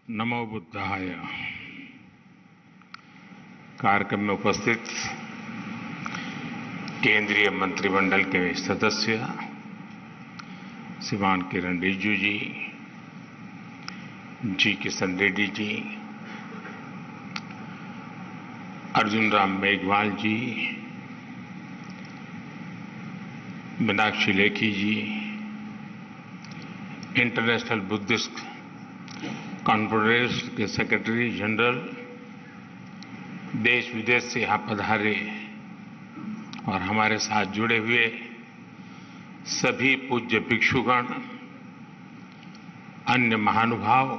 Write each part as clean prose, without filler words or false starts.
नमो बुद्धाय। कार्यक्रम में उपस्थित केंद्रीय मंत्रिमंडल के सदस्य श्रीमान किरण रिजिजू जी किशन रेड्डी जी, अर्जुन राम मेघवाल जी, मीनाक्षी लेखी जी, इंटरनेशनल बुद्धिस्ट कॉन्फ्रेंस के सेक्रेटरी जनरल, देश विदेश से यहाँ पधारे और हमारे साथ जुड़े हुए सभी पूज्य भिक्षुगण, अन्य महानुभाव,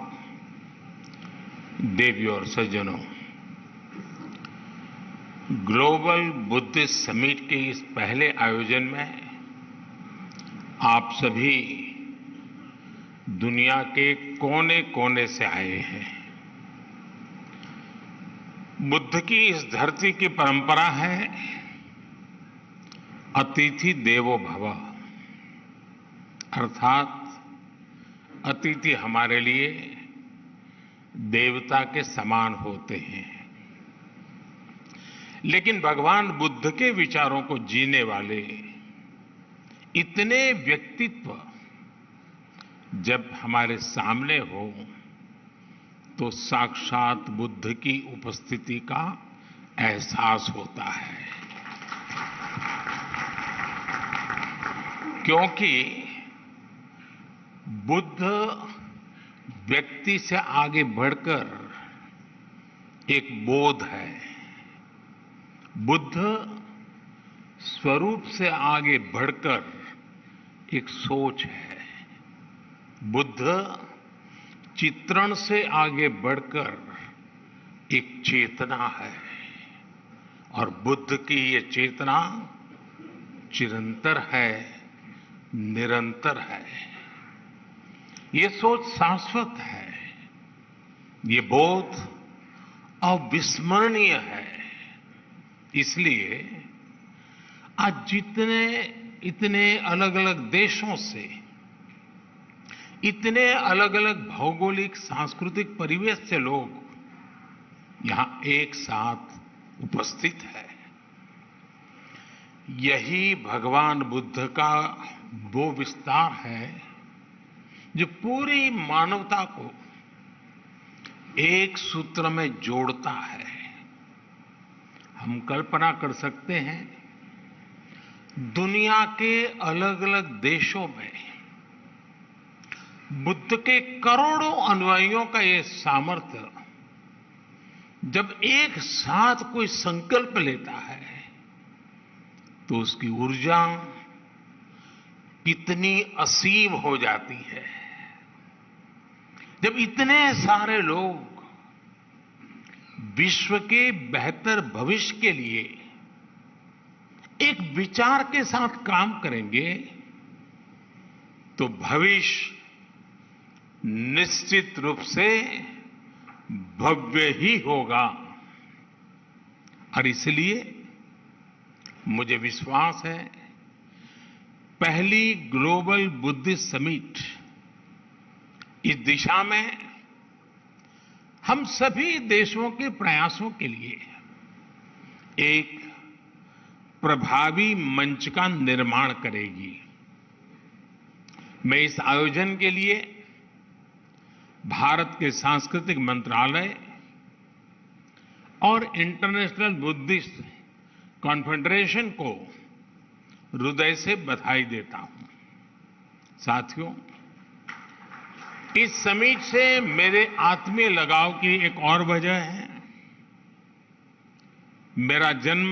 देवियों और सज्जनों, ग्लोबल बुद्धिस्ट समिट के इस पहले आयोजन में आप सभी दुनिया के कोने कोने से आए हैं। बुद्ध की इस धरती की परंपरा है अतिथि देवो भव, अर्थात अतिथि हमारे लिए देवता के समान होते हैं। लेकिन भगवान बुद्ध के विचारों को जीने वाले इतने व्यक्तित्व जब हमारे सामने हो तो साक्षात बुद्ध की उपस्थिति का एहसास होता है, क्योंकि बुद्ध व्यक्ति से आगे बढ़कर एक बोध है, बुद्ध स्वरूप से आगे बढ़कर एक सोच है, बुद्ध चित्रण से आगे बढ़कर एक चेतना है और बुद्ध की ये चेतना चिरंतर है, निरंतर है। ये सोच शाश्वत है, ये बोध अविस्मरणीय है। इसलिए आज इतने अलग अलग देशों से, इतने अलग अलग भौगोलिक सांस्कृतिक परिवेश से लोग यहां एक साथ उपस्थित है, यही भगवान बुद्ध का वो विस्तार है जो पूरी मानवता को एक सूत्र में जोड़ता है। हम कल्पना कर सकते हैं दुनिया के अलग अलग देशों में बुद्ध के करोड़ों अनुयायियों का ये सामर्थ्य जब एक साथ कोई संकल्प लेता है तो उसकी ऊर्जा कितनी असीम हो जाती है। जब इतने सारे लोग विश्व के बेहतर भविष्य के लिए एक विचार के साथ काम करेंगे तो भविष्य निश्चित रूप से भव्य ही होगा। और इसलिए मुझे विश्वास है पहली ग्लोबल बुद्धिस्ट समिट इस दिशा में हम सभी देशों के प्रयासों के लिए एक प्रभावी मंच का निर्माण करेगी। मैं इस आयोजन के लिए भारत के सांस्कृतिक मंत्रालय और इंटरनेशनल बुद्धिस्ट कॉन्फेडरेशन को हृदय से बधाई देता हूं। साथियों, इस समिट से मेरे आत्मीय लगाव की एक और वजह है। मेरा जन्म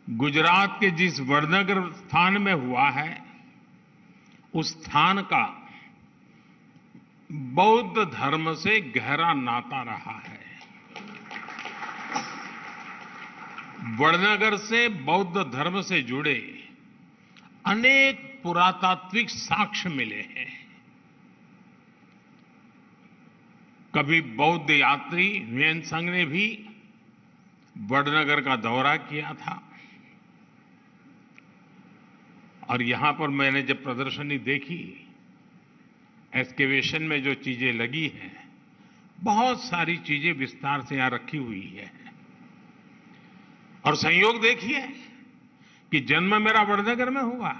गुजरात के जिस वडनगर स्थान में हुआ है, उस स्थान का बौद्ध धर्म से गहरा नाता रहा है। वडनगर से बौद्ध धर्म से जुड़े अनेक पुरातात्विक साक्ष्य मिले हैं। कभी बौद्ध यात्री हुएन सांग ने भी वडनगर का दौरा किया था और यहां पर मैंने जब प्रदर्शनी देखी, एक्सकेवेशन में जो चीजें लगी हैं, बहुत सारी चीजें विस्तार से यहां रखी हुई है। और संयोग देखिए कि जन्म मेरा वडनगर में हुआ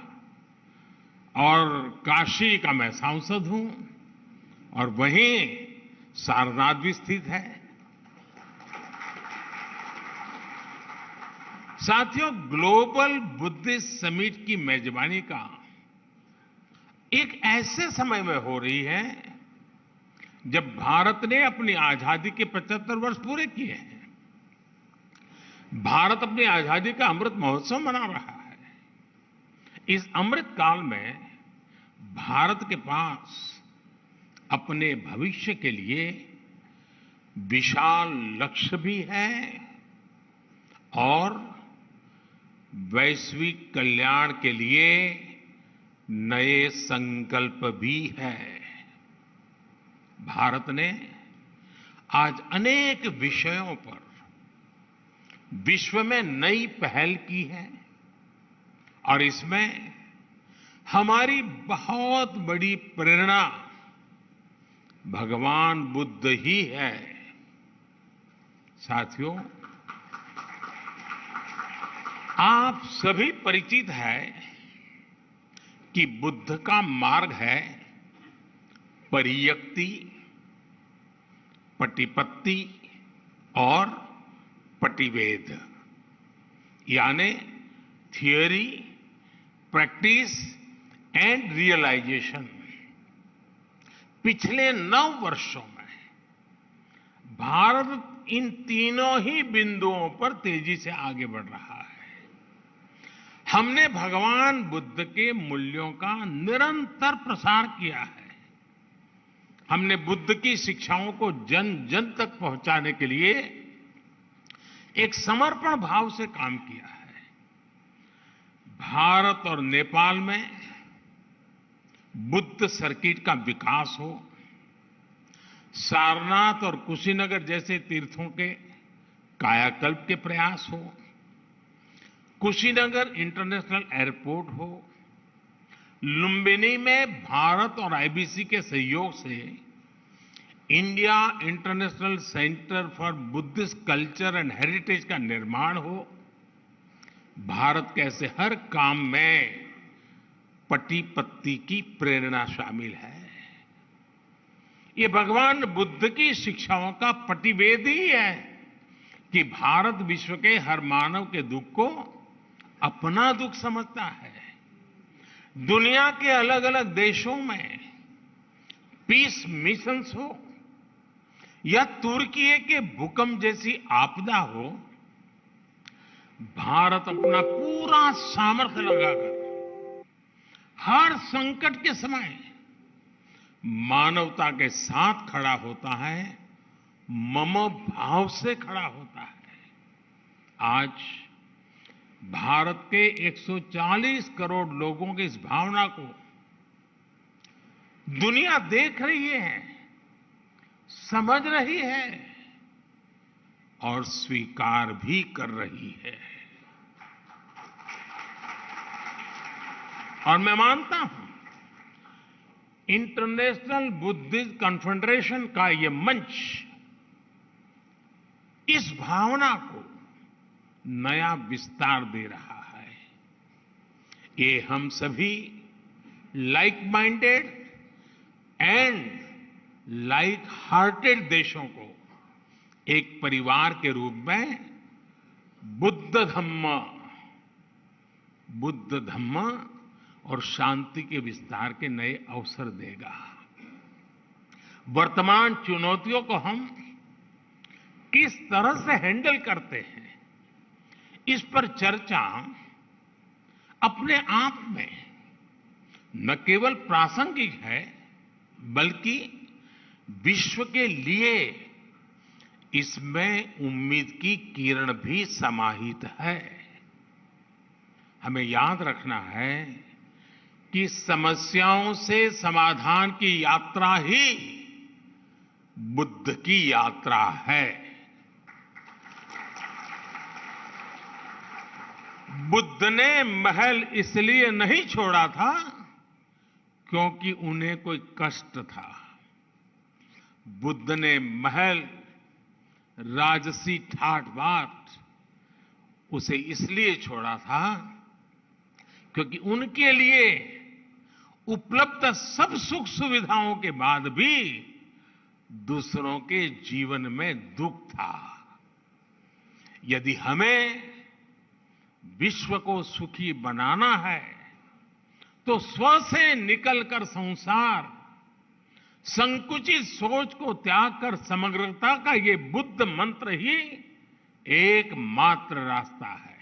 और काशी का मैं सांसद हूं और वहीं सारनाथ भी स्थित है। साथियों, ग्लोबल बुद्धिस्ट समिट की मेजबानी का एक ऐसे समय में हो रही है जब भारत ने अपनी आजादी के 75 वर्ष पूरे किए हैं। भारत अपनी आजादी का अमृत महोत्सव मना रहा है। इस अमृत काल में भारत के पास अपने भविष्य के लिए विशाल लक्ष्य भी है और वैश्विक कल्याण के लिए नए संकल्प भी है। भारत ने आज अनेक विषयों पर विश्व में नई पहल की है और इसमें हमारी बहुत बड़ी प्रेरणा भगवान बुद्ध ही है। साथियों, आप सभी परिचित हैं कि बुद्ध का मार्ग है परियक्ति, पटिपत्ति और पटिवेद, यानी थियोरी, प्रैक्टिस एंड रियलाइजेशन। पिछले 9 वर्षों में भारत इन तीनों ही बिंदुओं पर तेजी से आगे बढ़ रहा है। हमने भगवान बुद्ध के मूल्यों का निरंतर प्रसार किया है। हमने बुद्ध की शिक्षाओं को जन जन तक पहुंचाने के लिए एक समर्पण भाव से काम किया है। भारत और नेपाल में बुद्ध सर्किट का विकास हो, सारनाथ और कुशीनगर जैसे तीर्थों के कायाकल्प के प्रयास हो, कुशीनगर इंटरनेशनल एयरपोर्ट हो, लुम्बिनी में भारत और आईबीसी के सहयोग से India international centre for Buddhist culture and heritage का निर्माण हो, भारत के ऐसे हर काम में पट्टी की प्रेरणा शामिल है। ये भगवान बुद्ध की शिक्षाओं का प्रतिवेद ही है कि भारत विश्व के हर मानव के दुख को अपना दुख समझता है। दुनिया के अलग अलग देशों में पीस मिशंस हो या तुर्की के भूकंप जैसी आपदा हो, भारत अपना पूरा सामर्थ्य लगाकर हर संकट के समय मानवता के साथ खड़ा होता है, मम भाव से खड़ा होता है। आज भारत के 140 करोड़ लोगों की इस भावना को दुनिया देख रही है, समझ रही है और स्वीकार भी कर रही है। और मैं मानता हूं इंटरनेशनल बुद्धिस्ट कॉन्फेडरेशन का ये मंच इस भावना को नया विस्तार दे रहा है। ये हम सभी like minded and like hearted देशों को एक परिवार के रूप में बुद्ध धम्म और शांति के विस्तार के नए अवसर देगा। वर्तमान चुनौतियों को हम किस तरह से हैंडल करते हैं, इस पर चर्चा अपने आप में न केवल प्रासंगिक है बल्कि विश्व के लिए इसमें उम्मीद की किरण भी समाहित है। हमें याद रखना है कि समस्याओं से समाधान की यात्रा ही बुद्ध की यात्रा है। बुद्ध ने महल इसलिए नहीं छोड़ा था क्योंकि उन्हें कोई कष्ट था। बुद्ध ने महल, राजसी ठाट बाट उसे इसलिए छोड़ा था क्योंकि उनके लिए उपलब्ध सब सुख सुविधाओं के बाद भी दूसरों के जीवन में दुख था। यदि हमें विश्व को सुखी बनाना है तो स्व से निकलकर संसार, संकुचित सोच को त्याग कर समग्रता का ये बुद्ध मंत्र ही एकमात्र रास्ता है।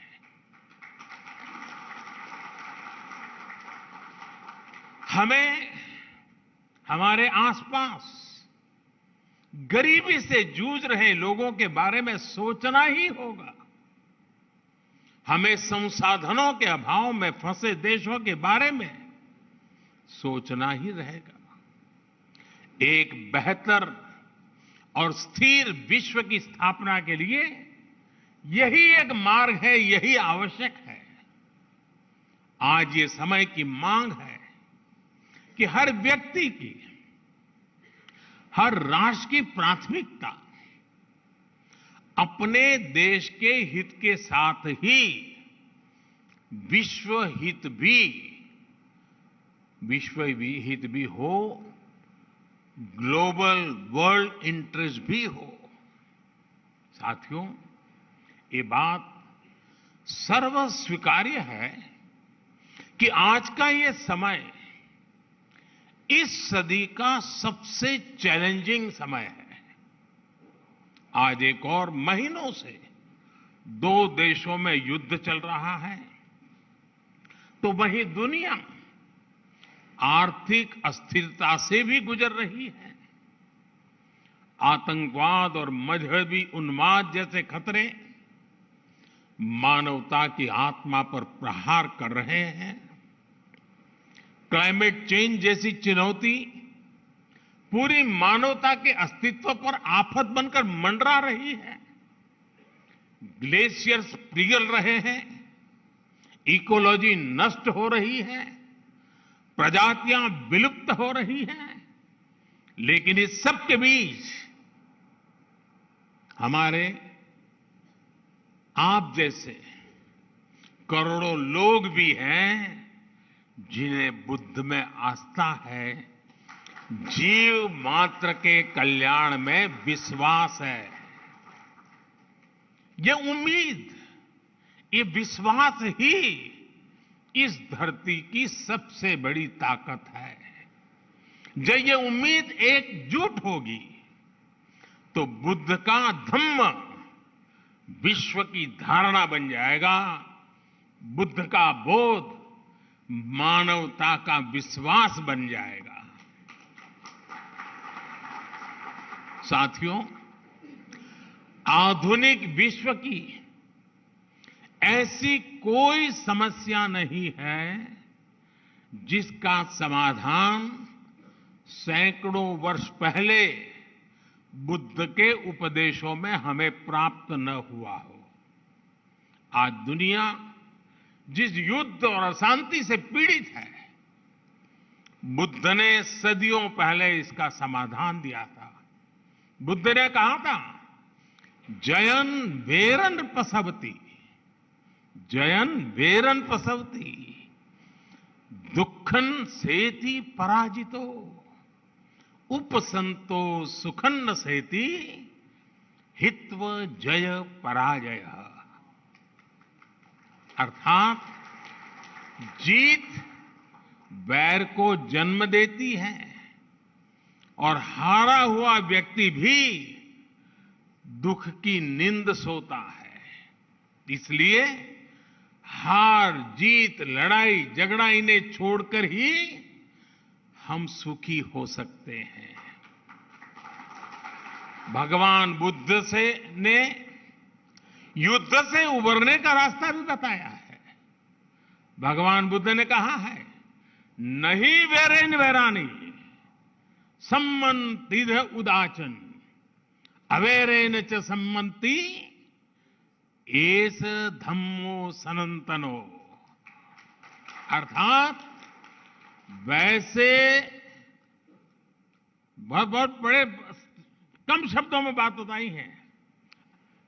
हमें हमारे आसपास गरीबी से जूझ रहे लोगों के बारे में सोचना ही होगा। हमें संसाधनों के अभाव में फंसे देशों के बारे में सोचना ही रहेगा। एक बेहतर और स्थिर विश्व की स्थापना के लिए यही एक मार्ग है, यही आवश्यक है। आज ये समय की मांग है कि हर व्यक्ति की, हर राष्ट्र की प्राथमिकता अपने देश के हित के साथ ही विश्व हित भी हो, ग्लोबल वर्ल्ड इंटरेस्ट भी हो। साथियों, ये बात सर्वस्वीकार्य है कि आज का ये समय इस सदी का सबसे चैलेंजिंग समय है। आज एक और महीनों से दो देशों में युद्ध चल रहा है, तो वहीं दुनिया आर्थिक अस्थिरता से भी गुजर रही है। आतंकवाद और मजहबी उन्माद जैसे खतरे मानवता की आत्मा पर प्रहार कर रहे हैं। क्लाइमेट चेंज जैसी चुनौती पूरी मानवता के अस्तित्व पर आफत बनकर मंडरा रही है। ग्लेशियर्स पिघल रहे हैं, इकोलॉजी नष्ट हो रही है, प्रजातियां विलुप्त हो रही हैं। लेकिन इस सब के बीच हमारे आप जैसे करोड़ों लोग भी हैं जिन्हें बुद्ध में आस्था है, जीव मात्र के कल्याण में विश्वास है। ये उम्मीद, ये विश्वास ही इस धरती की सबसे बड़ी ताकत है। जब ये उम्मीद एकजुट होगी तो बुद्ध का धम्म विश्व की धारणा बन जाएगा। बुद्ध का बोध मानवता का विश्वास बन जाएगा। साथियों, आधुनिक विश्व की ऐसी कोई समस्या नहीं है जिसका समाधान सैकड़ों वर्ष पहले बुद्ध के उपदेशों में हमें प्राप्त न हुआ हो। आज दुनिया जिस युद्ध और अशांति से पीड़ित है, बुद्ध ने सदियों पहले इसका समाधान दिया था। बुद्ध ने कहा था, जयन वेरन पसवती, जयन वेरन पसवती, दुखन सेति पराजितो, उपसंतो सुखन्न सेति, हित्व जय पराजय। अर्थात जीत वैर को जन्म देती है और हारा हुआ व्यक्ति भी दुख की नींद सोता है। इसलिए हार जीत, लड़ाई झगड़ा इन्हें छोड़कर ही हम सुखी हो सकते हैं। भगवान बुद्ध ने युद्ध से उबरने का रास्ता भी बताया है। भगवान बुद्ध ने कहा है, नहीं वेरेन वेरानी सम्मंतिध उदाचन अवेरेन च सम्मंति एस धम्मो सनातनो। अर्थात वैसे बहुत बहुत बड़े कम शब्दों में बात बताई है।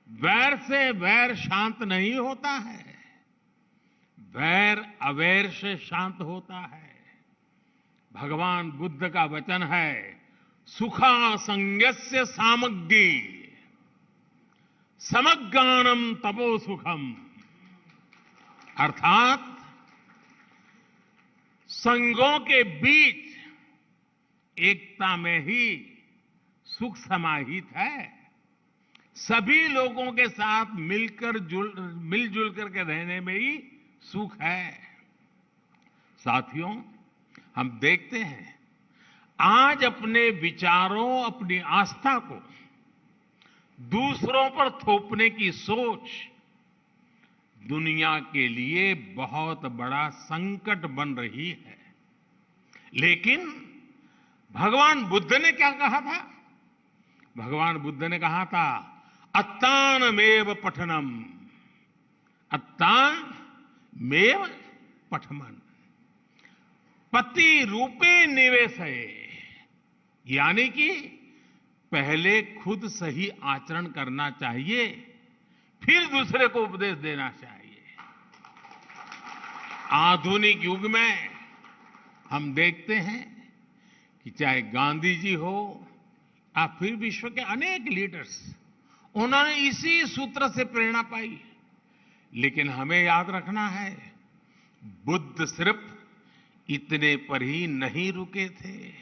वैर से वैर शांत नहीं होता है, वैर अवैर से शांत होता है। भगवान बुद्ध का वचन है, सुखा संगस्य सामग्री समज्ञानम तपो सुखम। अर्थात संगों के बीच एकता में ही सुख समाहित है। सभी लोगों के साथ मिलजुल करके रहने में ही सुख है। साथियों, हम देखते हैं आज अपने विचारों, अपनी आस्था को दूसरों पर थोपने की सोच दुनिया के लिए बहुत बड़ा संकट बन रही है। लेकिन भगवान बुद्ध ने क्या कहा था? भगवान बुद्ध ने कहा था, अत्तानमेव पठनम, अत्तानमेव पठमन, पति रूपे निवेशय। यानी कि पहले खुद सही आचरण करना चाहिए, फिर दूसरे को उपदेश देना चाहिए। आधुनिक युग में हम देखते हैं कि चाहे गांधी जी हो या फिर विश्व के अनेक लीडर्स, उन्होंने इसी सूत्र से प्रेरणा पाई। लेकिन हमें याद रखना है, बुद्ध सिर्फ इतने पर ही नहीं रुके थे।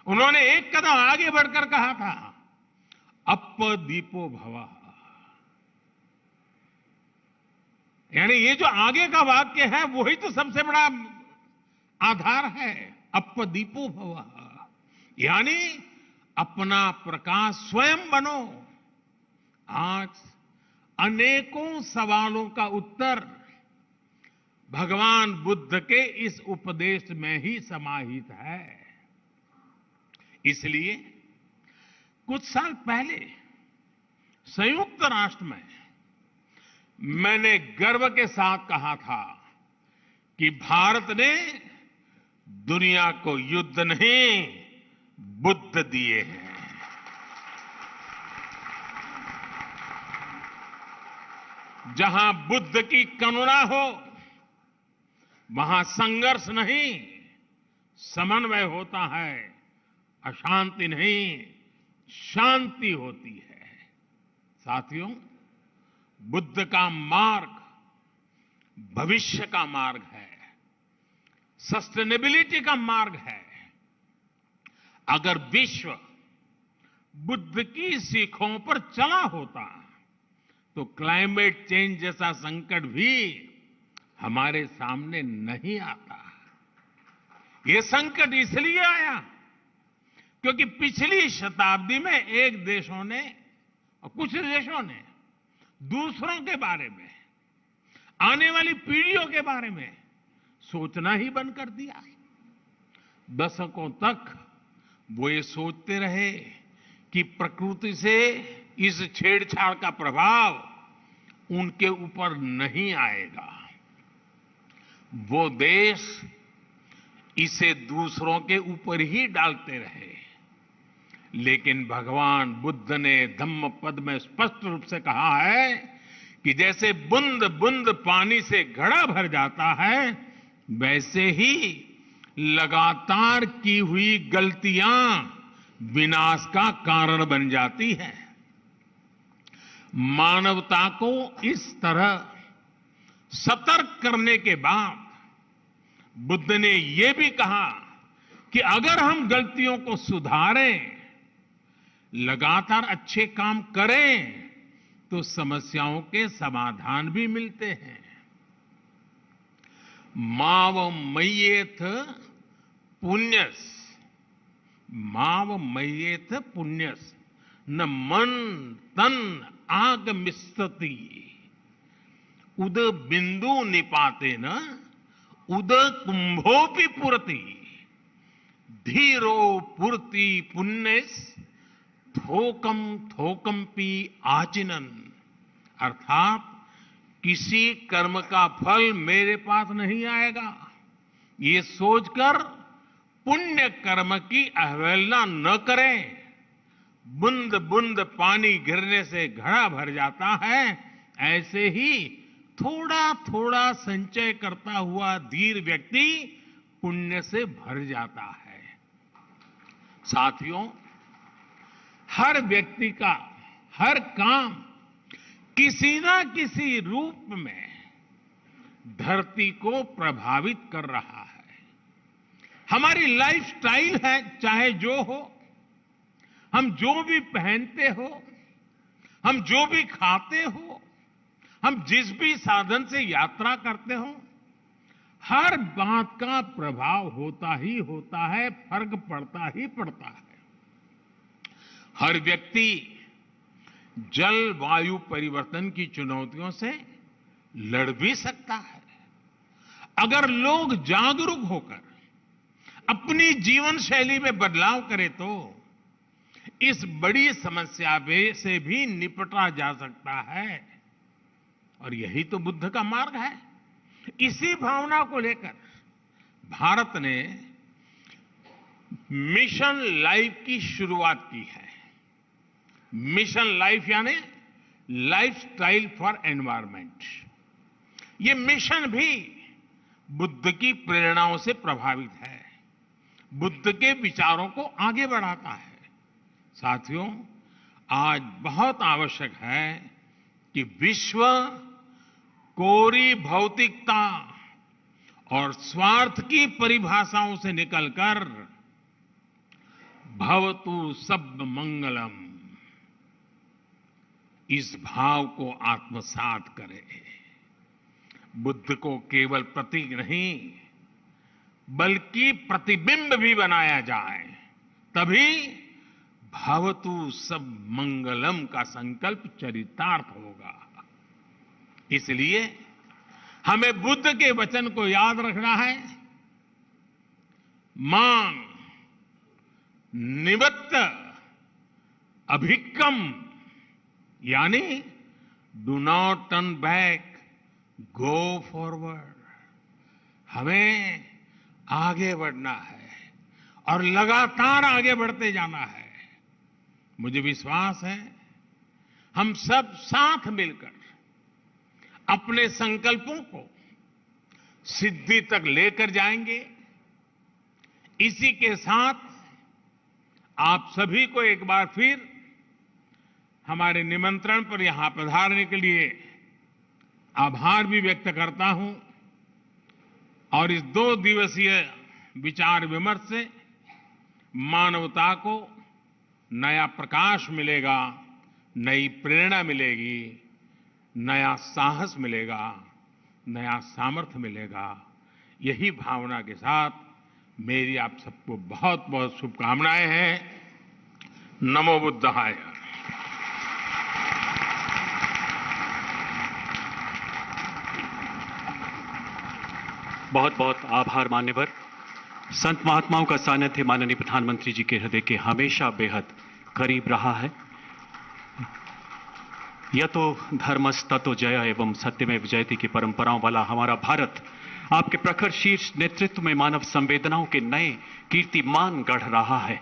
उन्होंने एक कदम आगे बढ़कर कहा था, अप्पदीपो भवः। यानी ये जो आगे का वाक्य है वही तो सबसे बड़ा आधार है, अप्पदीपो भवः। यानी अपना प्रकाश स्वयं बनो। आज अनेकों सवालों का उत्तर भगवान बुद्ध के इस उपदेश में ही समाहित है। इसलिए कुछ साल पहले संयुक्त राष्ट्र में मैंने गर्व के साथ कहा था कि भारत ने दुनिया को युद्ध नहीं, बुद्ध दिए हैं। जहां बुद्ध की करुणा हो वहां संघर्ष नहीं, समन्वय होता है। अशांति नहीं, शांति होती है। साथियों, बुद्ध का मार्ग भविष्य का मार्ग है, सस्टेनेबिलिटी का मार्ग है। अगर विश्व बुद्ध की सीखों पर चला होता तो क्लाइमेट चेंज जैसा संकट भी हमारे सामने नहीं आता। ये संकट इसलिए आया क्योंकि पिछली शताब्दी में एक देशों ने और कुछ देशों ने दूसरों के बारे में, आने वाली पीढ़ियों के बारे में सोचना ही बंद कर दिया। दशकों तक वो ये सोचते रहे कि प्रकृति से इस छेड़छाड़ का प्रभाव उनके ऊपर नहीं आएगा। वो देश इसे दूसरों के ऊपर ही डालते रहे। लेकिन भगवान बुद्ध ने धम्म पद में स्पष्ट रूप से कहा है कि जैसे बूंद बूंद पानी से घड़ा भर जाता है, वैसे ही लगातार की हुई गलतियां विनाश का कारण बन जाती हैं। मानवता को इस तरह सतर्क करने के बाद बुद्ध ने यह भी कहा कि अगर हम गलतियों को सुधारें, लगातार अच्छे काम करें, तो समस्याओं के समाधान भी मिलते हैं। माव मय्येथ पुण्यस, माव मय्येथ पुण्यस न मन तन आगमिष्यति उद बिंदु निपाते न उद कुंभोपि पुरति धीरो पुरति पुण्यस थोकम थोकमपि आचिनन। अर्थात किसी कर्म का फल मेरे पास नहीं आएगा, ये सोचकर पुण्य कर्म की अवहेलना न करें। बूंद बूंद पानी गिरने से घड़ा भर जाता है, ऐसे ही थोड़ा थोड़ा संचय करता हुआ धीर व्यक्ति पुण्य से भर जाता है। साथियों, हर व्यक्ति का हर काम किसी ना किसी रूप में धरती को प्रभावित कर रहा है। हमारी लाइफस्टाइल है, चाहे जो हो, हम जो भी पहनते हो, हम जो भी खाते हो, हम जिस भी साधन से यात्रा करते हो, हर बात का प्रभाव होता ही होता है, फर्क पड़ता ही पड़ता है। हर व्यक्ति जलवायु परिवर्तन की चुनौतियों से लड़ भी सकता है। अगर लोग जागरूक होकर अपनी जीवन शैली में बदलाव करें तो इस बड़ी समस्या से भी निपटा जा सकता है। और यही तो बुद्ध का मार्ग है। इसी भावना को लेकर भारत ने मिशन लाइफ की शुरुआत की है। मिशन लाइफ यानी लाइफस्टाइल फॉर एनवायरमेंट। ये मिशन भी बुद्ध की प्रेरणाओं से प्रभावित है, बुद्ध के विचारों को आगे बढ़ाता है। साथियों, आज बहुत आवश्यक है कि विश्व कोरी भौतिकता और स्वार्थ की परिभाषाओं से निकलकर भवतु सब मंगलम, इस भाव को आत्मसात करे। बुद्ध को केवल प्रतीक नहीं बल्कि प्रतिबिंब भी बनाया जाए, तभी भवतु सब मंगलम का संकल्प चरितार्थ होगा। इसलिए हमें बुद्ध के वचन को याद रखना है। मां निवत्त अभिक्कम, यानी do not turn back, go forward. हमें आगे बढ़ना है और लगातार आगे बढ़ते जाना है। मुझे विश्वास है हम सब साथ मिलकर अपने संकल्पों को सिद्धि तक लेकर जाएंगे। इसी के साथ आप सभी को एक बार फिर हमारे निमंत्रण पर यहां पधारने के लिए आभार भी व्यक्त करता हूं। और इस 2 दिवसीय विचार विमर्श से मानवता को नया प्रकाश मिलेगा, नई प्रेरणा मिलेगी, नया साहस मिलेगा, नया सामर्थ्य मिलेगा। यही भावना के साथ मेरी आप सबको बहुत बहुत शुभकामनाएं हैं। नमो बुद्धाय। बहुत बहुत आभार मान्यवर। संत महात्माओं का सानिध्य माननीय प्रधानमंत्री जी के हृदय के हमेशा बेहद करीब रहा है। यतो धर्मस् ततो जय एवं सत्यमेव जयते की परंपराओं वाला हमारा भारत आपके प्रखर शीर्ष नेतृत्व में मानव संवेदनाओं के नए कीर्तिमान गढ़ रहा है।